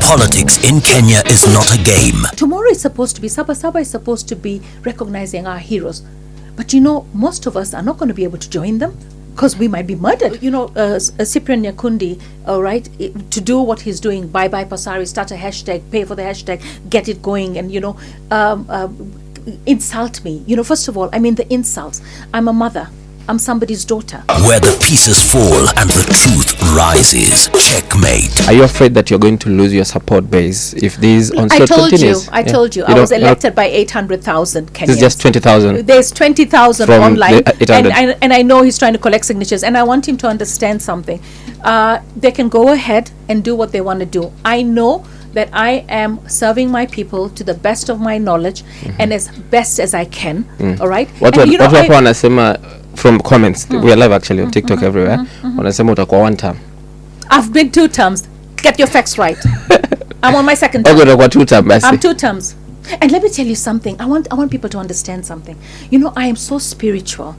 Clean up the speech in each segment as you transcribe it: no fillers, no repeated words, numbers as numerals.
Politics in Kenya is not a game. Tomorrow is supposed to be, Saba is supposed to be recognizing our heroes. But most of us are not going to be able to join them because we might be murdered. Cyprian Nyakundi, to do what he's doing, bye Passaris, start a hashtag, pay for the hashtag, get it going, and insult me. First of all, I mean the insults. I'm a mother. I'm somebody's daughter. Where the pieces fall and the truth rises. Checkmate. Are you afraid that you're going to lose your support base if this onslaught continues? I told you. I was elected by 800,000 Kenyans. There's just 20,000. There's 20,000 online. And I know he's trying to collect signatures. And I want him to understand something. They can go ahead and do what they want to do. I know that I am serving my people to the best of my knowledge and as best as I can. All right? From comments, we are live actually on TikTok everywhere. Wanasema utakuwa one term. I've been 2 terms. Get your facts right. I'm on my second term. Okay, 2 terms. I'm 2 terms. And let me tell you something. I want people to understand something. I am so spiritual.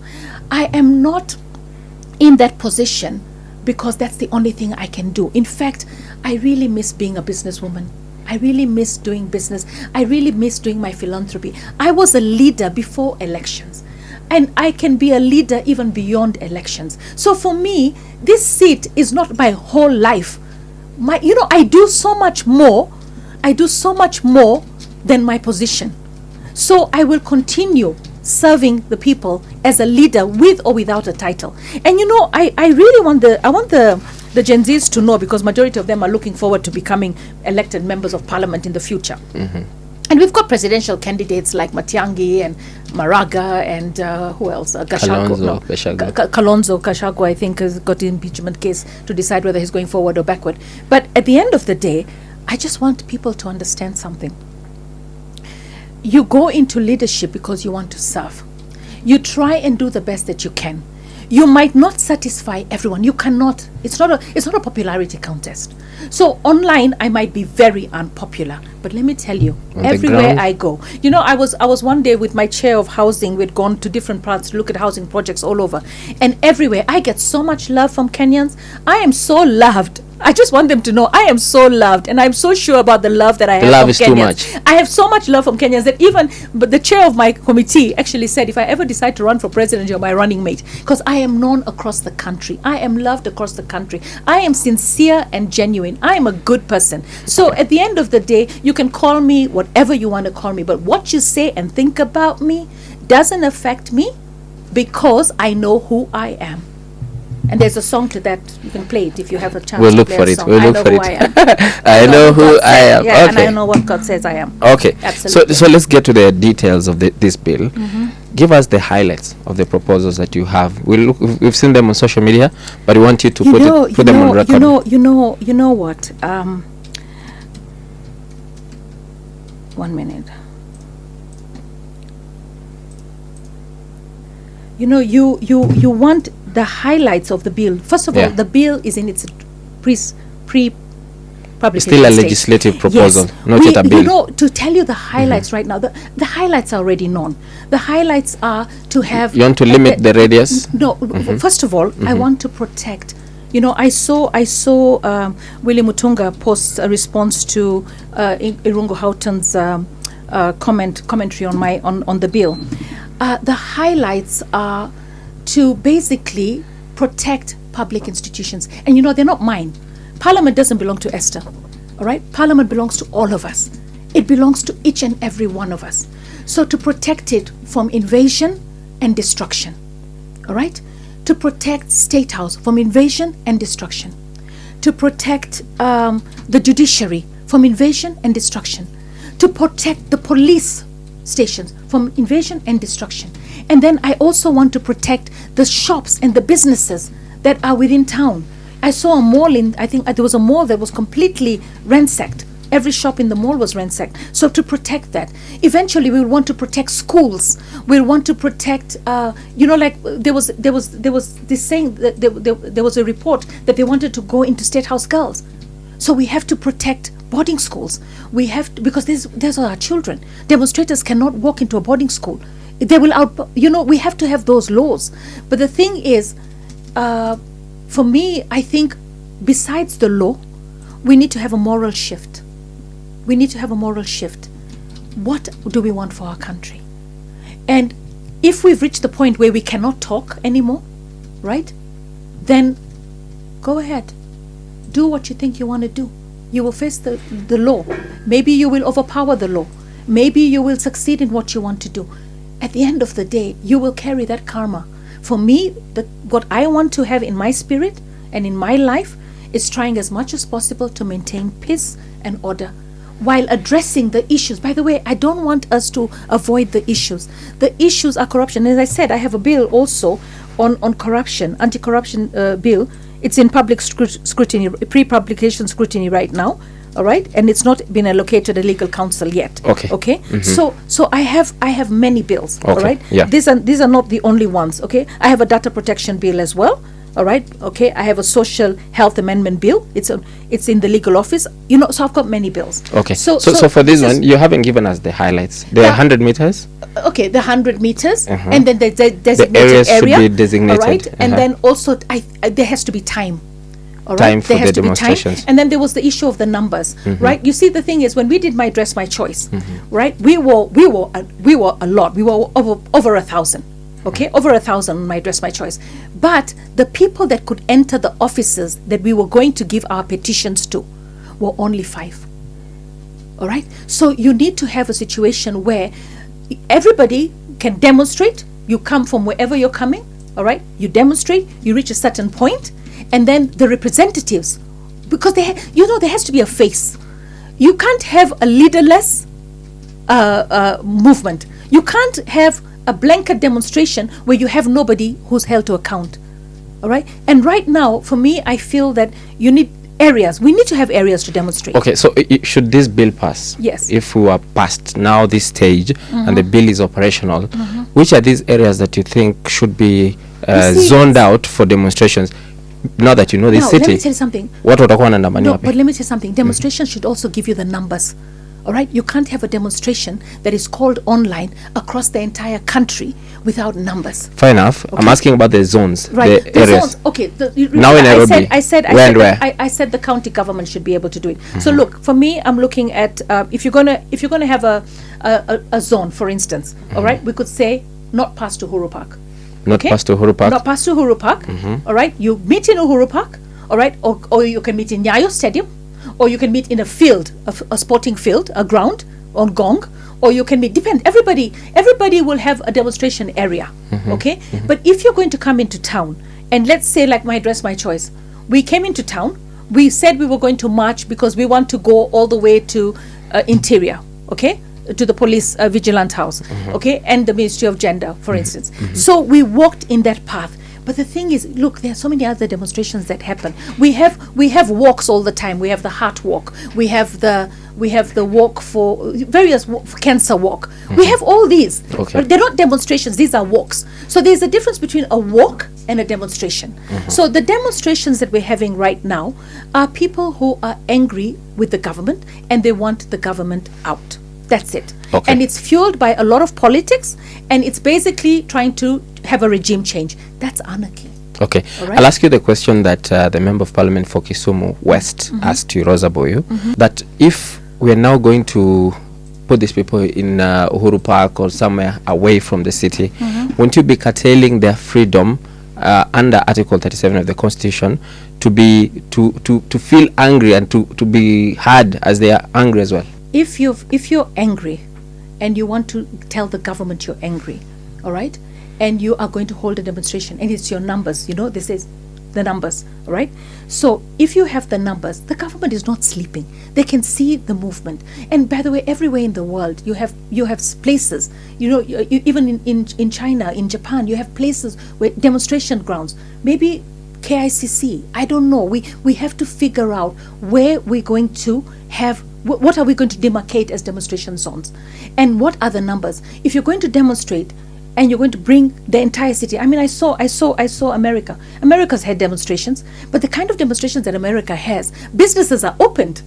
I am not in that position because that's the only thing I can do. In fact, I really miss being a businesswoman. I really miss doing business. I really miss doing my philanthropy. I was a leader before elections. And I can be a leader even beyond elections. So for me, this seat is not my whole life. I do so much more. I do so much more than my position. So I will continue serving the people as a leader with or without a title. And I really want the Gen Zs to know, because majority of them are looking forward to becoming elected members of parliament in the future. And we've got presidential candidates like Matiang'i and Maraga and who else? Kalonzo Gachagua, I think, has got the impeachment case to decide whether he's going forward or backward. But at the end of the day, I just want people to understand something. You go into leadership because you want to serve. You try and do the best that you can. You might not satisfy everyone. You cannot. It's not a popularity contest. So online, I might be very unpopular. But let me tell you, everywhere I go, I was one day with my chair of housing. We'd gone to different parts to look at housing projects all over, and everywhere I get so much love from Kenyans. I am so loved. I just want them to know I am so loved, and I'm so sure about the love that I have from Kenyans. The love is too much. I have so much love from Kenyans that but the chair of my committee actually said, if I ever decide to run for president, you're my running mate, because I am known across the country. I am loved across the country. I am sincere and genuine. I am a good person. So at the end of the day, you can call me whatever you want to call me, but what you say and think about me doesn't affect me, because I know who I am. And there's a song to that. You can play it if you have a chance. We'll to look play for a it. song. We'll look for it. I know who I am. Yeah, okay. And I know what God says I am. Okay. Absolutely. So let's get to the details of this bill. Give us the highlights of the proposals that you have. We've seen them on social media, but we want you to put them on record. You know what? 1 minute. You want the highlights of the bill. First of all, the bill is in its pre-publication still a legislative proposal, not yet a bill. To tell you the highlights right now, the highlights are already known. The highlights are to have... You want to limit the radius? No, first of all, I want to protect... I saw Willie Mutunga post a response to Irungu Houghton's commentary on the bill. The highlights are to basically protect public institutions. And they're not mine. Parliament doesn't belong to Esther. All right? Parliament belongs to all of us. It belongs to each and every one of us. So to protect it from invasion and destruction. All right? To protect State House from invasion and destruction. To protect the judiciary from invasion and destruction. To protect the police stations from invasion and destruction. And then I also want to protect the shops and the businesses that are within town. I saw a mall I think there was a mall that was completely ransacked. Every shop in the mall was ransacked. So to protect that. Eventually we will want to protect schools. We'll want to protect, there was this saying that there was a report that they wanted to go into State House girls. So we have to protect boarding schools. We have to, because these are our children. Demonstrators cannot walk into a boarding school. They will we have to have those laws. But the thing is, for me, I think besides the law, we need to have a moral shift. we need to have a moral shift. What do we want for our country? And if we've reached the point where we cannot talk anymore, right, then go ahead. Do what you think you want to do. You will face the law. Maybe you will overpower the law. Maybe you will succeed in what you want to do. At the end of the day, you will carry that karma. For me, what I want to have in my spirit and in my life is trying as much as possible to maintain peace and order while addressing the issues. By the way, I don't want us to avoid the issues. The issues are corruption. As I said, I have a bill also on corruption, anti-corruption bill. It's in public scrutiny, pre-publication scrutiny right now. All right, and it's not been allocated a legal counsel yet. Okay. So I have many bills. Okay. All right. Yeah. These are not the only ones. Okay. I have a data protection bill as well. All right. Okay. I have a social health amendment bill. It's in the legal office. So I've got many bills. Okay. So So for this one, you haven't given us the highlights. The 100 meters. Okay, the 100 meters, and then the designated areas area. should be designated. All right, and then also there has to be time. All Time right, for there has the to be demonstrations. time, and then there was the issue of the numbers, right? You see, the thing is, when we did my dress, my choice, right? We were a lot. We were over 1,000. Okay, over 1,000 on my dress, my choice. But the people that could enter the offices that we were going to give our petitions to were only 5. All right, so you need to have a situation where everybody can demonstrate. You come from wherever you're coming. All right, you demonstrate. You reach a certain point. And then the representatives, because there has to be a face. You can't have a leaderless movement. You can't have a blanket demonstration where you have nobody who's held to account. All right. And right now, for me, I feel that you need areas. We need to have areas to demonstrate. Okay. So should this bill pass? Yes. If we are past now this stage and the bill is operational, which are these areas that you think should be zoned out for demonstrations? Now that you know this city, let me tell you something. What watakuwa wanaandamania wapi? But let me tell you something. Demonstrations should also give you the numbers. All right, you can't have a demonstration that is called online across the entire country without numbers. Fair enough. Okay. I'm asking about the zones, right? the areas. Zones. Okay. Now in Nairobi, I said the county government should be able to do it. So look, for me, I'm looking at if you're gonna have a zone, for instance. All right, we could say not past Uhuru Park. Not past Uhuru Park. Not past Uhuru Park. All right. You meet in Uhuru Park. All right. Or you can meet in Nyayo Stadium, or you can meet in a field, a sporting field, a ground on Gong, or you can meet. Everybody will have a demonstration area. Okay. But if you're going to come into town, and let's say like my dress, my choice, we came into town. We said we were going to march because we want to go all the way to Interior. Okay. To the police vigilant house, okay, and the Ministry of Gender, for instance. So we walked in that path. But the thing is, look, there are so many other demonstrations that happen. We have walks all the time. We have the heart walk. We have the walk for various cancer walk. We have all these. Okay. But they're not demonstrations. These are walks. So there's a difference between a walk and a demonstration. So the demonstrations that we're having right now are people who are angry with the government and they want the government out. That's it. Okay. And it's fueled by a lot of politics, and it's basically trying to have a regime change. That's anarchy. Okay. Right. I'll ask you the question that the Member of Parliament for Kisumu West asked you, Rosa Boyu, that if we're now going to put these people in Uhuru Park or somewhere away from the city, won't you be curtailing their freedom under Article 37 of the Constitution to feel angry and to be heard as they are angry as well? If you're angry and you want to tell the government you're angry, all right, and you are going to hold a demonstration and it's your numbers, this is the numbers, all right? So if you have the numbers, the government is not sleeping. They can see the movement. And by the way, everywhere in the world, you have places, even in China, in Japan, you have places where demonstration grounds, maybe KICC, I don't know. We have to figure out where we're going to have. What are we going to demarcate as demonstration zones? And what are the numbers? If you're going to demonstrate and you're going to bring the entire city. I mean, I saw America. America's had demonstrations, but the kind of demonstrations that America has, businesses are opened.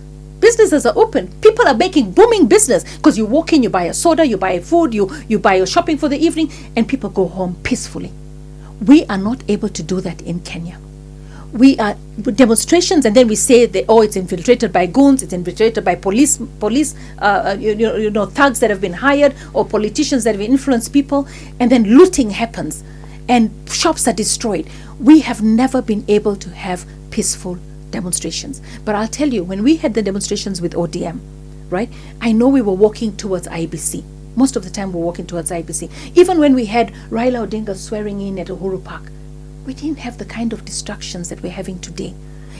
People are making booming business because you walk in, you buy a soda, you buy food, you buy your shopping for the evening, and people go home peacefully. We are not able to do that in Kenya. demonstrations, and then we say that, oh, it's infiltrated by goons, it's infiltrated by police, thugs that have been hired, or politicians that have influenced people, and then looting happens and shops are destroyed. We have never been able to have peaceful demonstrations. But I'll tell you, when we had the demonstrations with ODM, right, I know we were walking towards IBC. Most of the time we're walking towards IBC. Even when we had Raila Odinga swearing in at Uhuru Park, we didn't have the kind of distractions that we're having today.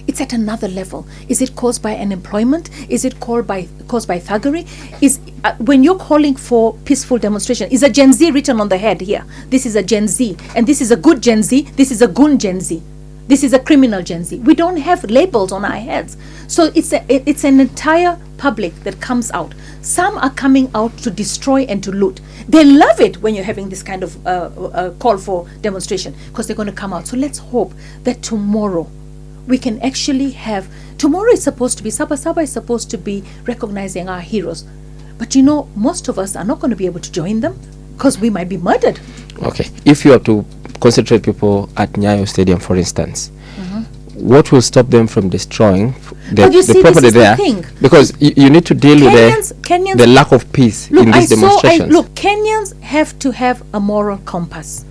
It's at another level. Is it caused by unemployment? Is it caused by thuggery? When you're calling for peaceful demonstration, is a Gen Z written on the head here? This is a Gen Z, and this is a good Gen Z, this is a goon Gen Z. This is a criminal Gen Z. We don't have labels on our heads. So it's an entire public that comes out. Some are coming out to destroy and to loot. They love it when you're having this kind of call for demonstration, because they're going to come out. So let's hope that tomorrow we can actually have, tomorrow is supposed to be, Sabasaba is supposed to be recognizing our heroes. But most of us are not going to be able to join them because we might be murdered. Okay. If you have to concentrate people at Nyayo Stadium, for instance, what will stop them from destroying the property there? Because you need to deal with the lack of peace in these demonstrations. Kenyans have to have a moral compass.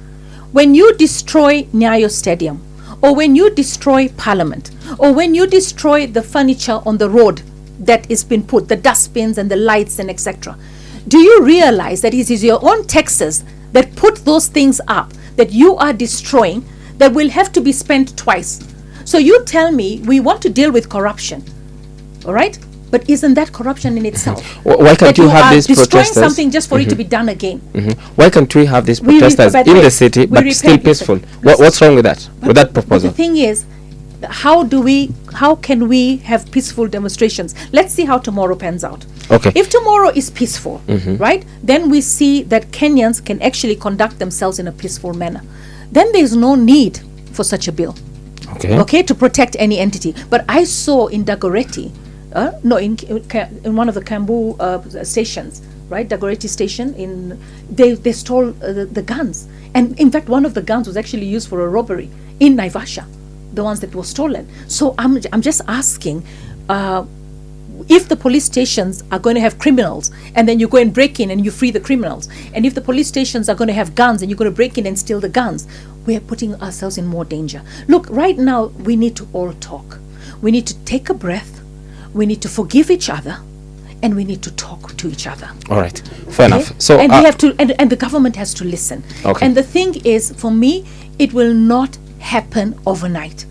When you destroy Nyayo Stadium, or when you destroy Parliament, or when you destroy the furniture on the road that is been put, the dustbins and the lights and etc., do you realize that it is your own taxes that put those things up that you are destroying, that will have to be spent twice? So you tell me we want to deal with corruption, all right? But isn't that corruption in itself? Why can't you have these protesters? Destroying something just for it to be done again. Why can't we have these protesters in the city but still peaceful? What's wrong with that? With that proposal? The thing is, how can we have peaceful demonstrations? Let's see how tomorrow pans out. Okay. If tomorrow is peaceful, right, then we see that Kenyans can actually conduct themselves in a peaceful manner. Then there is no need for such a bill. Okay, to protect any entity. But I saw in Dagoretti, in one of the Kambu stations, right, Dagoretti station, they stole the guns. And in fact, one of the guns was actually used for a robbery in Naivasha, the ones that were stolen. So I'm just asking, if the police stations are going to have criminals, and then you go and break in and you free the criminals, and if the police stations are going to have guns and you're going to break in and steal the guns, we are putting ourselves in more danger. Look, right now we need to all talk. We need to take a breath. We need to forgive each other, and we need to talk to each other. All right, fair enough. So and we have to, and the government has to listen. Okay. And the thing is, for me, it will not happen overnight.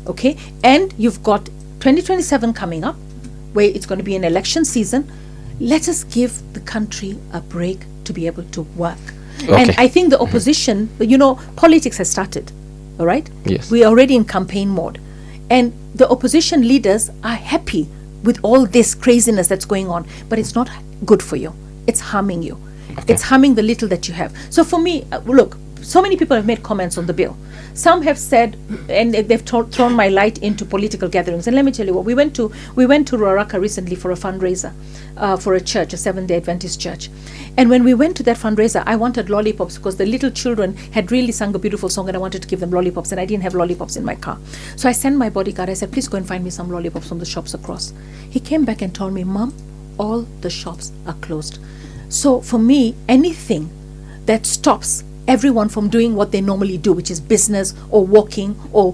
Okay, and you've got 2027 coming up, where it's going to be an election season. Let us give the country a break to be able to work. Okay. And I think the opposition, politics has started, all right? Yes. We are already in campaign mode. And the opposition leaders are happy with all this craziness that's going on, but it's not good for you. It's harming you. Okay. It's harming the little that you have. So for me, look, so many people have made comments on the bill. Some have said, and they've thrown my light into political gatherings. And let me tell you what, we went to Ruaraka recently for a fundraiser for a church, a Seventh-day Adventist church. And when we went to that fundraiser, I wanted lollipops because the little children had really sung a beautiful song, and I wanted to give them lollipops, and I didn't have lollipops in my car. So I sent my bodyguard. I said, please go and find me some lollipops from the shops across. He came back and told me, Mom, all the shops are closed. So for me, anything that stops everyone from doing what they normally do, which is business or walking or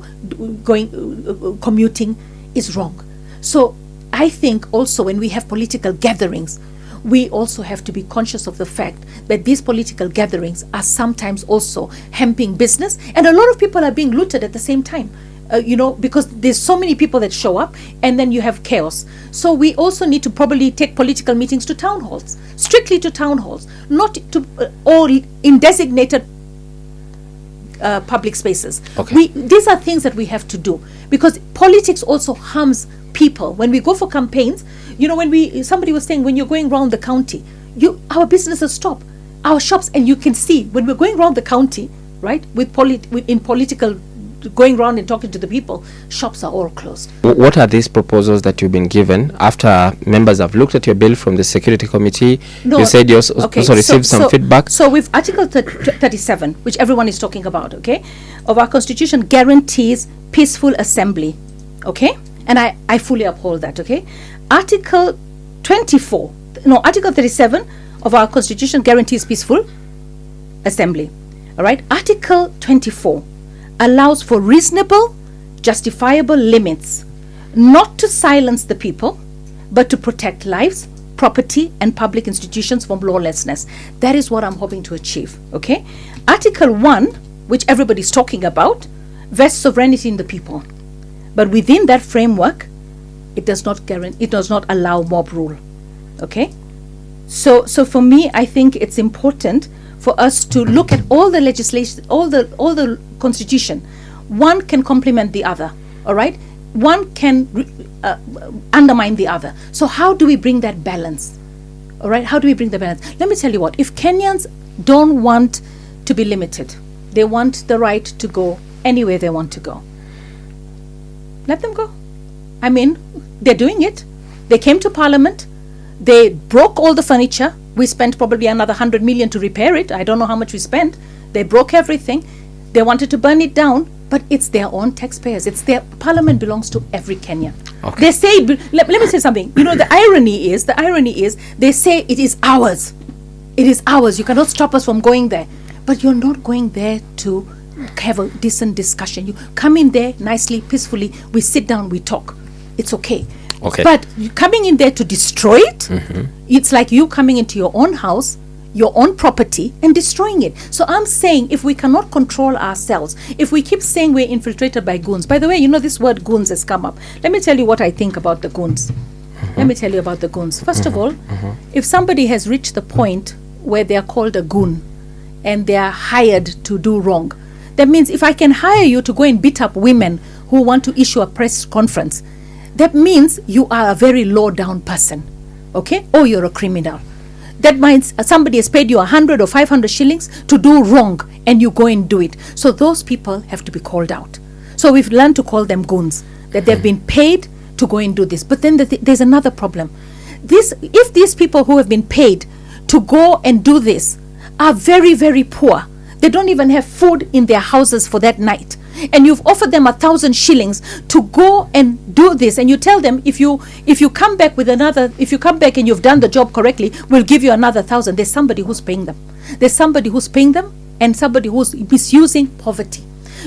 going commuting, is wrong. So I think also when we have political gatherings, we also have to be conscious of the fact that these political gatherings are sometimes also hemping business, and a lot of people are being looted at the same time. Because there's so many people that show up, and then you have chaos. So we also need to probably take political meetings to town halls, strictly to town halls, not to or in designated public spaces. Okay. These are things that we have to do, because politics also harms people. When we go for campaigns, somebody was saying, when you're going around the county, our businesses stop, our shops, and you can see when we're going around the county, right, in political going around and talking to the people, shops are all closed. What are these proposals that you've been given after members have looked at your bill from the security committee? No, you said you also received some feedback. So with Article 37, which everyone is talking about, okay, of our Constitution guarantees peaceful assembly, okay, and I fully uphold that, okay. Article 37 of our Constitution guarantees peaceful assembly, all right. Article 24 allows for reasonable, justifiable limits, not to silence the people, but to protect lives, property, and public institutions from lawlessness. That is what I'm hoping to achieve, okay. Article 1, which everybody's talking about, vests sovereignty in the people, but within that framework, it does not allow mob rule, okay. So for me, I think it's important for us to look at all the legislation, all the constitution. One can complement the other, all right. One can undermine the other. So how do we bring that balance? All right, how do we bring the balance? Let me tell you what, if Kenyans don't want to be limited, they want the right to go anywhere they want to go, let them go. I mean, they're doing it. They came to Parliament, they broke all the furniture. We spent probably another 100 million to repair it. I don't know how much we spent. They broke everything. They wanted to burn it down, but it's their own taxpayers. It's their Parliament belongs to every Kenyan. Okay. They say, let me say something. You know, the irony is, they say it is ours. It is ours. You cannot stop us from going there. But you're not going there to have a decent discussion. You come in there nicely, peacefully. We sit down, we talk. It's okay. Okay. But you coming in there to destroy it, it's like you coming into your own house, your own property, and destroying it. So I'm saying, if we cannot control ourselves, if we keep saying we're infiltrated by goons, by the way, you know this word goons has come up. Let me tell you what I think about the goons. Let me tell you about the goons. First of all, if somebody has reached the point where they are called a goon and they are hired to do wrong, that means if I can hire you to go and beat up women who want to issue a press conference, that means you are a very low down person, okay? Or you're a criminal. That means somebody has paid you 100 or 500 shillings to do wrong, and you go and do it. So those people have to be called out. So we've learned to call them goons, that they've been paid to go and do this. But then there's another problem. If these people who have been paid to go and do this are very, very poor, they don't even have food in their houses for that night, and you've offered them 1,000 shillings to go and do this, and you tell them, if you come back and you've done the job correctly, we'll give you another 1,000. There's somebody who's paying them. And somebody who's misusing poverty.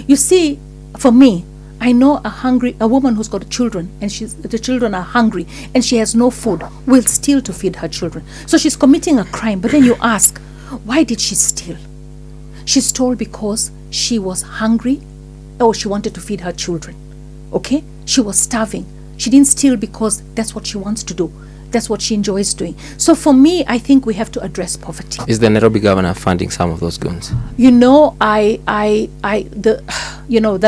You see, for me, I know a woman who's got children, and the children are hungry, and she has no food, will steal to feed her children. So she's committing a crime. But then you ask, why did she steal? She stole because she was hungry, or she wanted to feed her children, okay? She was starving. She didn't steal because that's what she wants to do. That's what she enjoys doing. So for me, I think we have to address poverty. Is the Nairobi governor funding some of those goons? You know, the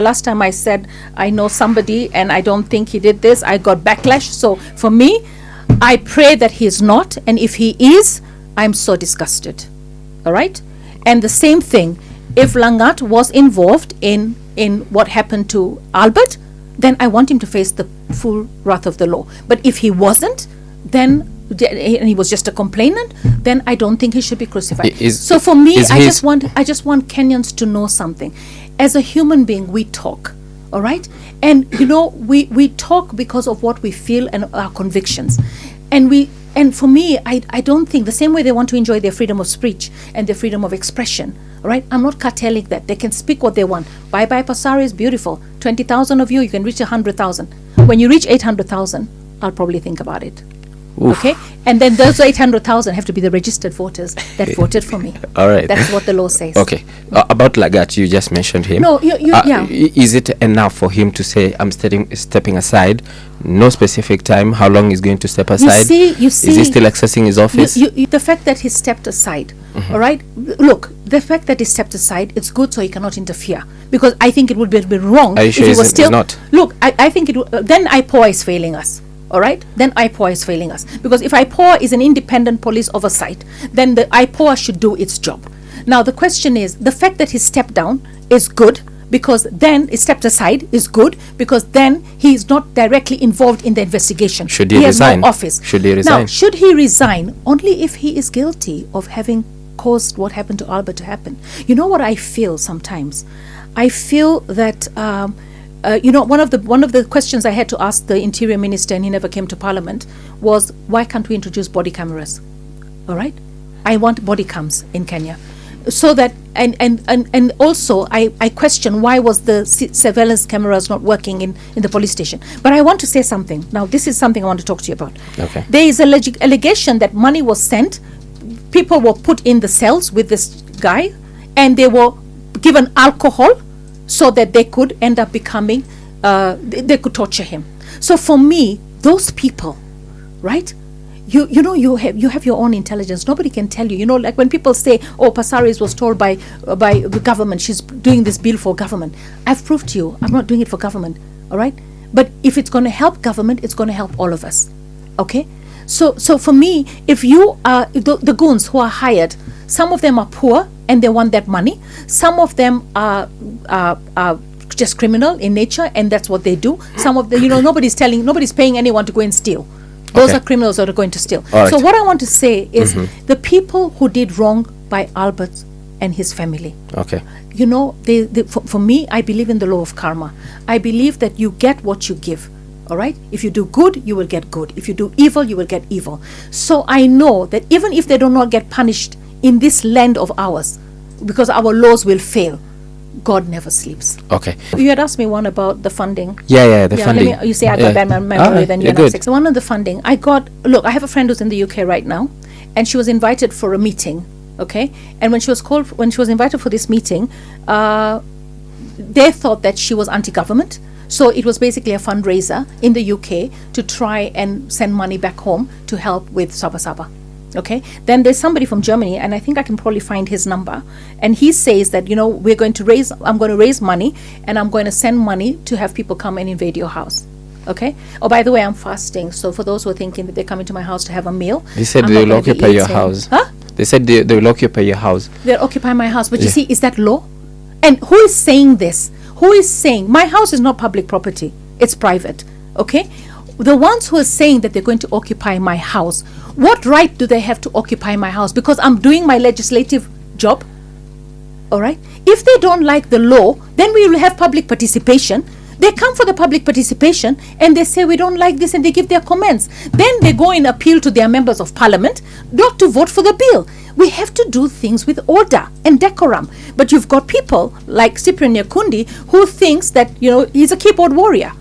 last time I said I know somebody and I don't think he did this, I got backlash. So for me, I pray that he is not, and if he is, I'm so disgusted. All right? And the same thing, if Langat was involved in what happened to Albert, then I want him to face the full wrath of the law. But if he wasn't, and he was just a complainant, then I don't think he should be crucified. So for me, I just want Kenyans to know something. As a human being, we talk, all right? And you know, we talk because of what we feel and our convictions. And for me, I don't think, the same way they want to enjoy their freedom of speech and their freedom of expression, all right? I'm not curtailing that. They can speak what they want. Bye-bye Passaris, beautiful. 20,000 of you can reach 100,000. When you reach 800,000, I'll probably think about it. Oof. Okay? And then those 800,000 have to be the registered voters that voted for me. All right. That's what the law says. Okay. About Lagat, you just mentioned him. No, yeah. Is it enough for him to say, I'm stepping aside? No specific time, how long he's going to step aside? You see, is he still accessing his office? The fact that he stepped aside, all right? Look, the fact that he stepped aside, it's good so he cannot interfere. Because I think it would be wrong if he was still... not? Look, I think then IPOA is failing us. All right, then IPOA is failing us, because if IPOA is an independent police oversight, then the IPOA should do its job. Now the question is, the fact that he stepped down is good, because then it's stepped aside is good, because then he is not directly involved in the investigation. Should he has resign? no office. Should he resign? Now, should he resign? Only if he is guilty of having caused what happened to Albert to happen. You know what I feel sometimes? I feel that one of the questions I had to ask the Interior Minister, and he never came to Parliament, was why can't we introduce body cameras? All right, I want body cams in Kenya, so that and also I question why was the surveillance cameras not working in the police station. But I want to say something now. This is something I want to talk to you about. Okay. There is a allegation that money was sent. People were put in the cells with this guy, and they were given alcohol so that they could end up becoming they could torture him. So for me, those people, right? You have your own intelligence. Nobody can tell you. Like when people say, "Oh, Passaris was told by the government, she's doing this bill for government." I've proved to you, I'm not doing it for government. All right, but if it's going to help government, it's going to help all of us. Okay, so for me, if you are the goons who are hired, some of them are poor and they want that money. Some of them are just criminal in nature, and that's what they do. Some of the nobody's paying anyone to go and steal. Those are criminals that are going to steal. Right. So what I want to say is the people who did wrong by Albert and his family. Okay. For me, I believe in the law of karma. I believe that you get what you give. All right? If you do good, you will get good. If you do evil, you will get evil. So I know that even if they do not get punished in this land of ours, because our laws will fail, God never sleeps. Okay. You had asked me one about the funding. Yeah, the funding. You say I got bad memory, then you're not sick. So one on the funding, I have a friend who's in the UK right now, and she was invited for a meeting, okay? And when she was invited for this meeting, they thought that she was anti-government. So it was basically a fundraiser in the UK to try and send money back home to help with Saba. Okay, then there's somebody from Germany, and I think I can probably find his number, and he says that I'm going to raise money, and I'm going to send money to have people come and invade your house. Okay. Oh, by the way, I'm fasting, so for those who are thinking that they're coming to my house to have a meal, they said they will occupy your house. Huh? They said they will occupy your house. They'll occupy my house, but you see, is that law? And who is saying this? Who is saying my house is not public property? It's private. Okay. The ones who are saying that they're going to occupy my house, what right do they have to occupy my house? Because I'm doing my legislative job. All right. If they don't like the law, then we will have public participation. They come for the public participation and they say we don't like this, and they give their comments. Then they go and appeal to their members of parliament not to vote for the bill. We have to do things with order and decorum. But you've got people like Cyprian Nyakundi who thinks that he's a keyboard warrior.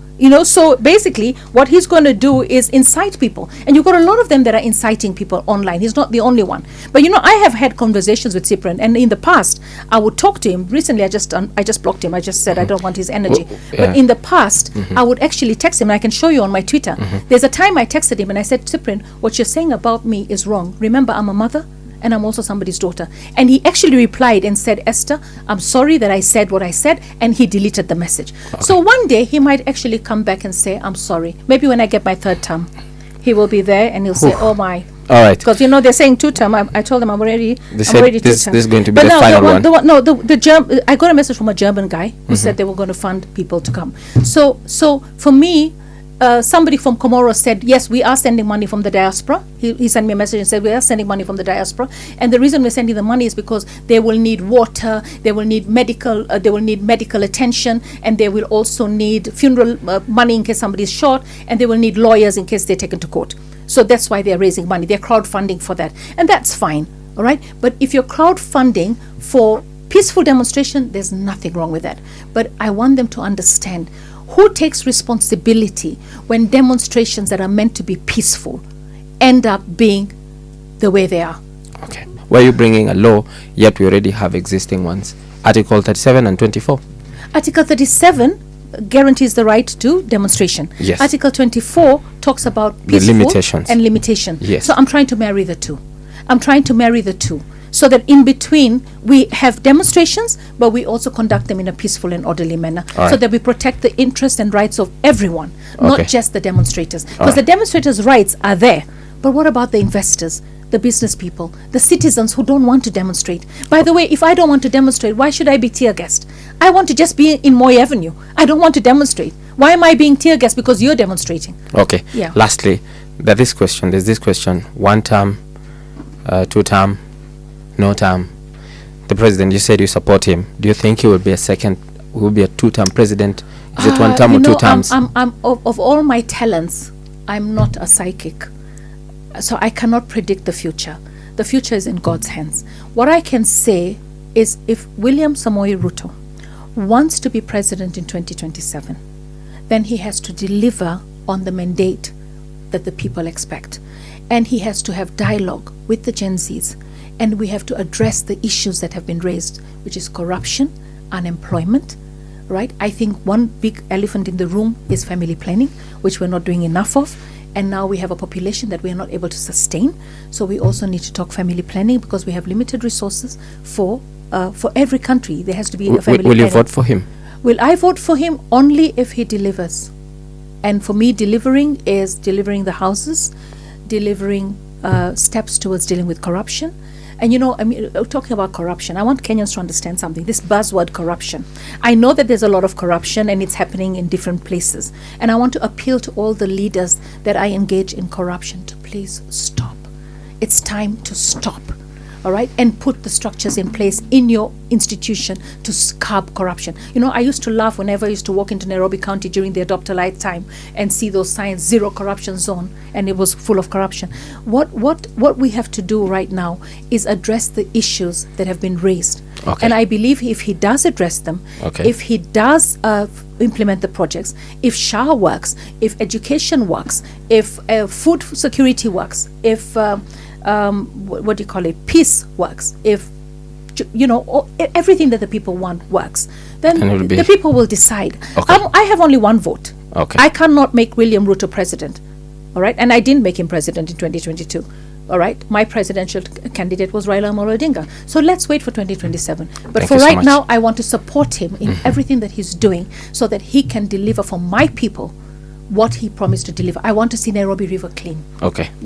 So basically what he's going to do is incite people, and you've got a lot of them that are inciting people online. He's not the only one, but I have had conversations with Cyprian, and in the past I would talk to him. Recently I just blocked him. I just said I don't want his energy. But in the past I would actually text him, and I can show you on my Twitter. There's a time I texted him and I said, Cyprian, what you're saying about me is wrong. Remember, I'm a mother and I'm also somebody's daughter. And he actually replied and said, Esther, I'm sorry that I said what I said, and he deleted the message. Okay. So one day he might actually come back and say, I'm sorry. Maybe when I get my third term, he will be there and he'll say, oh my. All right. Because they're saying 2 term. I told them I'm already 2 term. This is going to be the final one. I got a message from a German guy who said they were going to fund people to come. So for me, somebody from Comoros said, yes, we are sending money from the diaspora. He sent me a message and said, we are sending money from the diaspora. And the reason we're sending the money is because they will need water, they will need medical attention, and they will also need funeral money in case somebody is shot, and they will need lawyers in case they're taken to court. So that's why they're raising money. They're crowdfunding for that. And that's fine. All right. But if you're crowdfunding for peaceful demonstration, there's nothing wrong with that. But I want them to understand who takes responsibility when demonstrations that are meant to be peaceful end up being the way they are. Okay. Why are you bringing a law, yet we already have existing ones? Article 37 and 24. Article 37 guarantees the right to demonstration. Yes. Article 24 talks about peaceful and limitation. Yes. So I'm trying to marry the two. So that in between we have demonstrations, but we also conduct them in a peaceful and orderly manner, so that we protect the interests and rights of everyone, not just the demonstrators. Because the demonstrators' rights are there, but what about the investors? the business people, the citizens who don't want to demonstrate. By the way, if I don't want to demonstrate, why should I be tear gassed? I want to just be in Moy Avenue. I don't want to demonstrate. Why am I being tear gassed? Because you're demonstrating. Okay. Yeah. Lastly, there's this question. 1 term, 2 term, no term. The president, you said you support him. Do you think he will be a 2-term president? Is it 1 term or 2 terms? I'm of all my talents, I'm not a psychic. So I cannot predict the future. The future is in God's hands. What I can say is, if William Samoei Ruto wants to be president in 2027, then he has to deliver on the mandate that the people expect. And he has to have dialogue with the Gen Zs. And we have to address the issues that have been raised, which is corruption, unemployment, right? I think one big elephant in the room is family planning, which we're not doing enough of. And now we have a population that we are not able to sustain. So we also need to talk family planning, because we have limited resources for every country. There has to be a family planning. Will you vote for him? Will I vote for him? Only if he delivers. And for me, delivering is delivering the houses, delivering steps towards dealing with corruption. And talking about corruption, I want Kenyans to understand something. This buzzword corruption. I know that there's a lot of corruption and it's happening in different places. And I want to appeal to all the leaders that I engage in corruption to please stop. It's time to stop. All right, and put the structures in place in your institution to curb corruption. I used to laugh whenever I used to walk into Nairobi County during the Adopt a Light time and see those signs, zero corruption zone, and it was full of corruption. What we have to do right now is address the issues that have been raised. Okay. And I believe if he does address them, if he does implement the projects, if SHA works, if education works, if food security works, if peace works, if everything that the people want works, then the people will decide. I have only one vote. I cannot make William Ruto president. All right, and I didn't make him president in 2022. All right, my presidential candidate was Raila Amolo Odinga. So let's wait for 2027. But for right now, I want to support him in everything that he's doing, so that he can deliver for my people what he promised to deliver. I want to see Nairobi River clean. Okay.